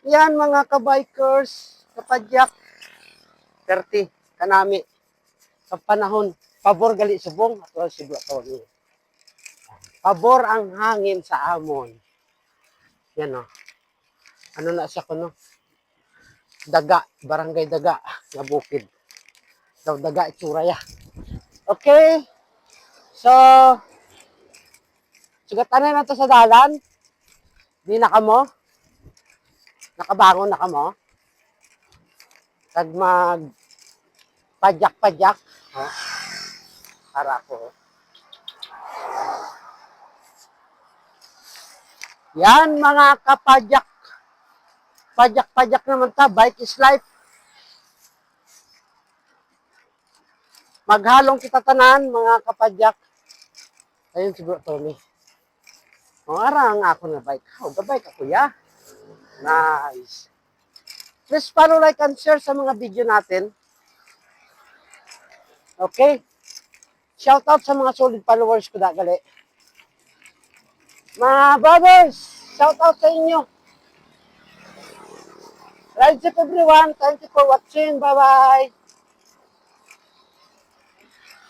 Yan mga kabikers, kapadyak, 30 kanami sa panahon. Pabor gali subong ato si tawag niya. Pabor ang hangin sa amon. Yan o. Ano na siya kuno? Daga, barangay Daga, nga bukid. Daw Daga itsura ya. Okay. So, sugatan na to sa dalan. Di na kamo. Nakabangon na kamo. Kag mag padyak-padyak. Oh, para ko. Yan mga kapadyak. Padyak-padyak naman ta. Bike is life. Maghalong kita tanan mga kapadyak. Ayun siguro Tony. O arang ako na bike. O gabike ako ya. Nice. Please follow, like, and share sa mga video natin. Okay? Shout out sa mga solid followers ko na gali. Mga brothers, shout out sa inyo. Ride safe everyone. Thank you for watching. Bye-bye.